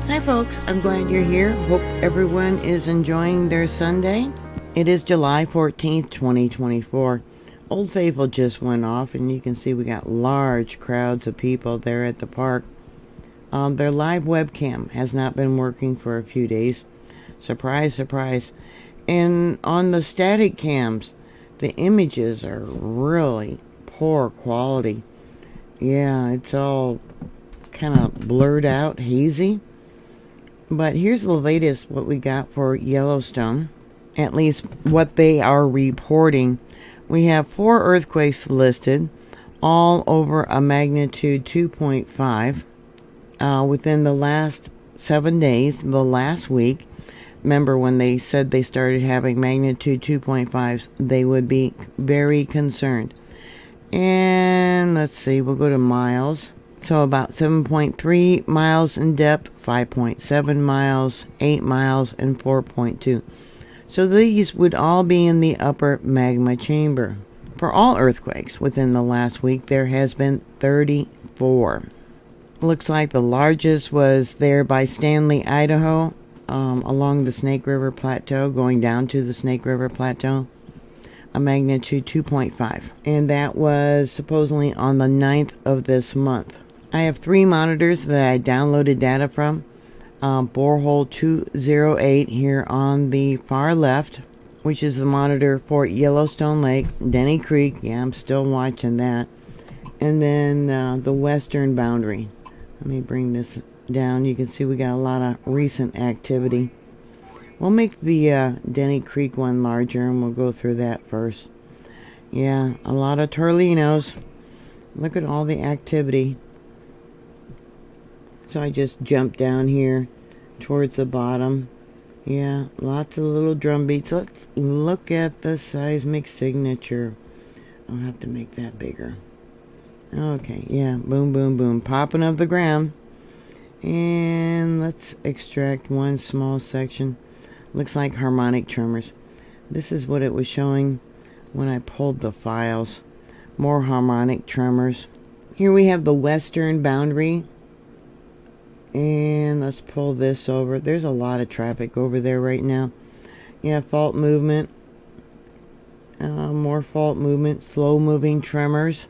Hi folks, I'm glad you're here. Hope everyone is enjoying their Sunday. It is July 14th, 2024. Old Faithful just went off and you can see we got large crowds of people there at the park. Their live webcam has not been working for a few days. Surprise, surprise. And on the static cams, the images are really poor quality. Yeah, it's all kind of blurred out, hazy. But here's the latest what we got for Yellowstone, at least what they are reporting. We have 4 earthquakes listed, all over a magnitude 2.5 within the last 7 days, the last week. Remember when they said they started having magnitude 2.5s, they would be very concerned. And let's see, we'll go to miles. So about 7.3 miles in depth, 5.7 miles, 8 miles, and 4.2. So these would all be in the upper magma chamber. For all earthquakes within the last week, there has been 34. Looks like the largest was there by Stanley, Idaho, along the Snake River Plateau, going down to the Snake River Plateau. A magnitude 2.5. And that was supposedly on the 9th of this month. I have 3 monitors that I downloaded data from. Borehole 208 here on the far left, which is the monitor for Yellowstone Lake, Denny Creek. Yeah, I'm still watching that. And then the western boundary. Let me bring this down. You can see we got a lot of recent activity. We'll make the Denny Creek one larger and we'll go through that first. Yeah, a lot of torlinos. Look at all the activity. So I just jumped down here towards the bottom. Yeah, lots of little drum beats. Let's look at the seismic signature. I'll have to make that bigger. Okay, yeah, boom, boom, boom. Popping of the ground. And let's extract one small section. Looks like harmonic tremors. This is what it was showing when I pulled the files. More harmonic tremors. Here we have the western boundary. And let's pull this over. There's a lot of traffic over there right now. Yeah, fault movement. More fault movement. Slow moving tremors.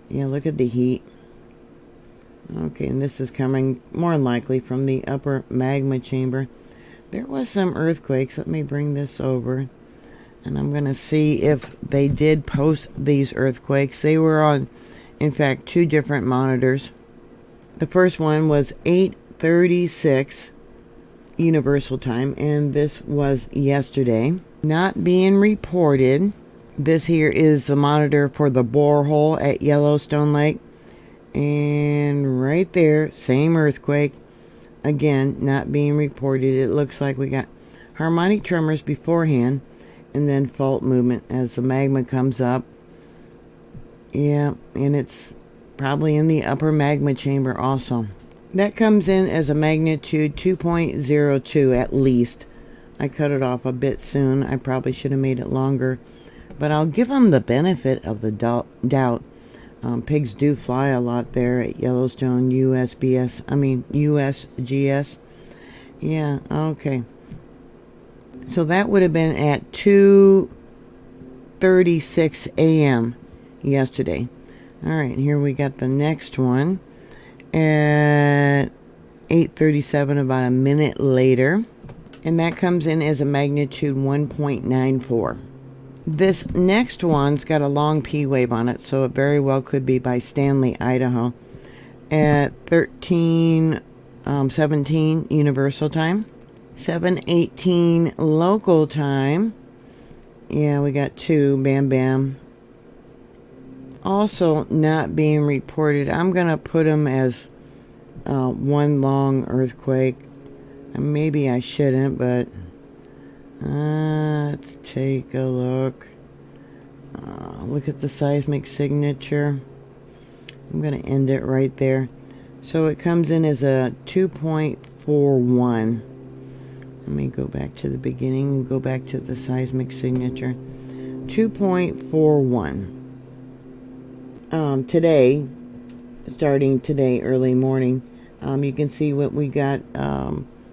Yeah, look at the heat. Okay, and this is coming more likely from the upper magma chamber. There was some earthquakes. Let me bring this over. And I'm going to see if they did post these earthquakes. They were on, in fact, 2 different monitors. The first one was 8:36 Universal Time, and this was yesterday. Not being reported. This here is the monitor for the borehole at Yellowstone Lake. And right there, same earthquake. Again, not being reported. It looks like we got harmonic tremors beforehand, and then fault movement as the magma comes up. Yeah, and it's probably in the upper magma chamber also. That comes in as a magnitude 2.02 at least. I cut it off a bit soon. I probably should have made it longer. But I'll give them the benefit of the doubt. Pigs do fly a lot there at Yellowstone USGS. Yeah, okay. So that would have been at 2:36 a.m. yesterday. Alright, here we got the next one at 8:37, about a minute later. And that comes in as a magnitude 1.94. This next one's got a long P wave on it, so it very well could be by Stanley, Idaho, at 13:17 Universal Time, 7:18 local time. Yeah, we got 2, bam, bam. Also not being reported. I'm going to put them as one long earthquake. Maybe I shouldn't, but let's take a look. Look at the seismic signature. I'm going to end it right there. So it comes in as a 2.41. Let me go back to the beginning and go back to the seismic signature. 2.41. Today, starting today early morning, You can see what we got,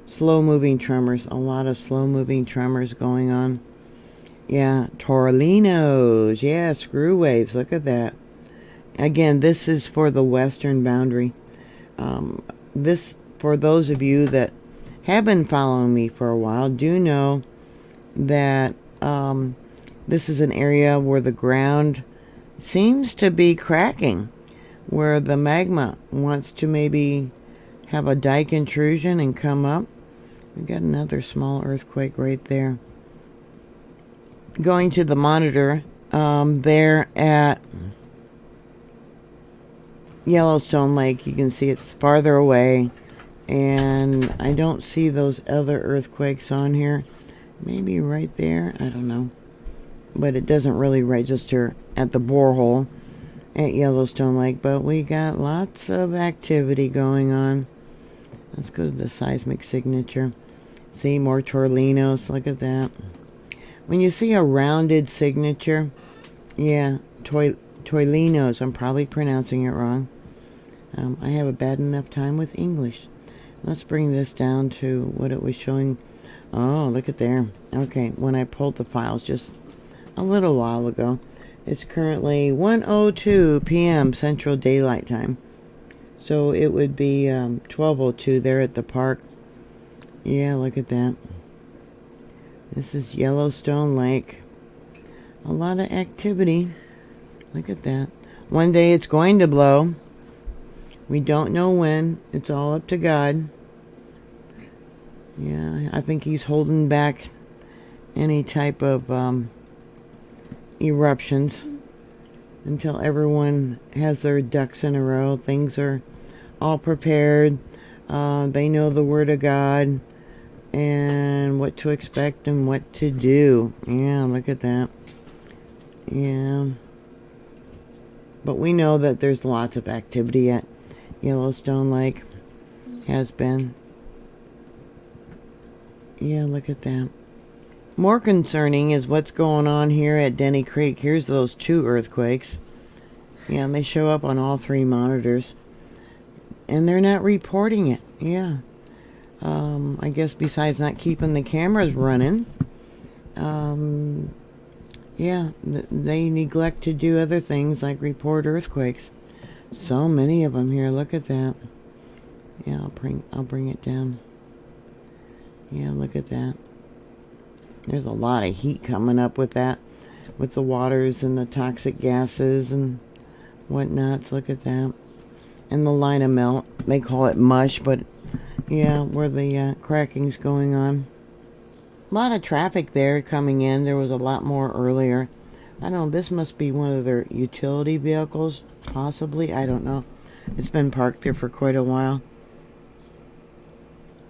slow-moving tremors. A lot of slow-moving tremors going on. Yeah, tornadoes. Yeah, screw waves. Look at that. Again, this is for the western boundary. This, for those of you that have been following me for a while, do know that this is an area where the ground seems to be cracking, where the magma wants to maybe have a dike intrusion and come up. We got another small earthquake right there. Going to the monitor, there at Yellowstone Lake, you can see it's farther away, and I don't see those other earthquakes on here. Maybe right there, I don't know, but it doesn't really register at the borehole at Yellowstone Lake. But we got lots of activity going on. Let's go to the seismic signature. See more tornadoes. Look at that. When you see a rounded signature, yeah, tornadoes. I'm probably pronouncing it wrong. I have a bad enough time with English. Let's bring this down to what it was showing. Oh, look at there. Okay, when I pulled the files just a little while ago, it's currently 1:02 p.m. Central Daylight Time. So it would be 12:02 there at the park. Yeah, look at that. This is Yellowstone Lake. A lot of activity. Look at that. One day it's going to blow. We don't know when. It's all up to God. Yeah, I think he's holding back any type of eruptions until everyone has their ducks in a row. Things are all prepared. They know the Word of God and what to expect and what to do. Yeah, look at that. Yeah. But we know that there's lots of activity at Yellowstone Lake. Has been. Yeah, look at that. More concerning is what's going on here at Denny Creek. Here's those 2 earthquakes. Yeah, and they show up on all 3 monitors. And they're not reporting it. Yeah. I guess besides not keeping the cameras running, yeah, they neglect to do other things like report earthquakes. So many of them here. Look at that. Yeah, I'll bring it down. Yeah, look at that. There's a lot of heat coming up with that, with the waters and the toxic gases and whatnots. Look at that. And the line of melt. They call it mush, but yeah, where the cracking's going on. A lot of traffic there coming in. There was a lot more earlier. I don't know, this must be one of their utility vehicles, possibly. I don't know. It's been parked there for quite a while.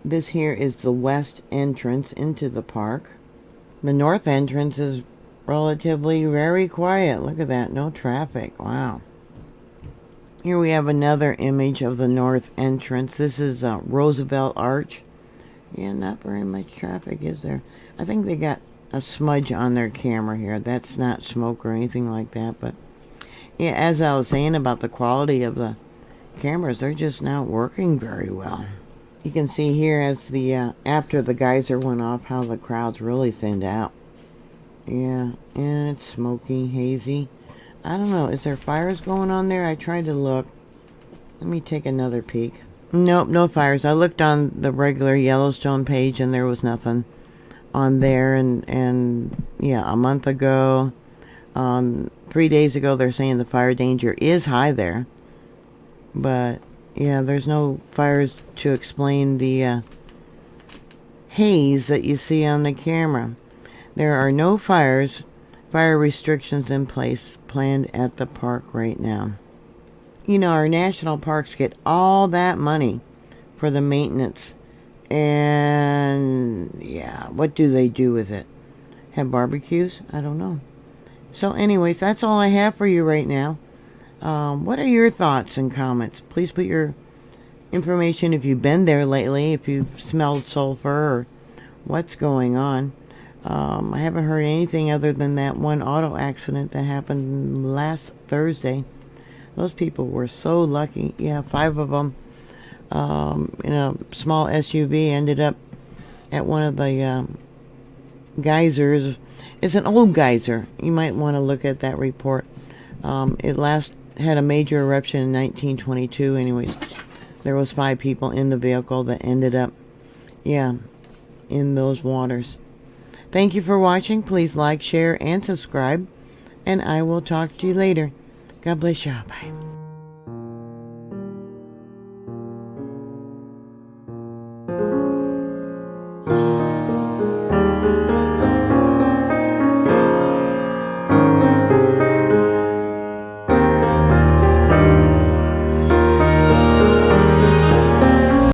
This here is the west entrance into the park. The north entrance is relatively very quiet. Look at that, no traffic. Wow. Here we have another image of the north entrance. This is Roosevelt Arch. Yeah, not very much traffic, is there? I think they got a smudge on their camera here. That's not smoke or anything like that, but yeah, as I was saying about the quality of the cameras, they're just not working very well. You can see here as the after the geyser went off how the crowd's really thinned out. Yeah, and it's smoky, hazy. I don't know, is there fires going on there? I tried to look. Let me take another peek. Nope, no fires. I looked on the regular Yellowstone page and there was nothing on there. And yeah, a month ago, 3 days ago, they're saying the fire danger is high there. But yeah, there's no fires to explain the haze that you see on the camera. There are no fire restrictions in place planned at the park right now. You know, our national parks get all that money for the maintenance. And yeah, what do they do with it? Have barbecues? I don't know. So anyways, that's all I have for you right now. What are your thoughts and comments? Please put your information if you've been there lately, if you've smelled sulfur or what's going on. I haven't heard anything other than that one auto accident that happened last Thursday. Those people were so lucky. Yeah, 5 of them in a small SUV, ended up at one of the geysers. It's an old geyser. You might want to look at that report. It last had a major eruption in 1922. Anyways, there was 5 people in the vehicle that ended up, in those waters. Thank you for watching. Please like, share, and subscribe. And I will talk to you later. God bless you. Bye.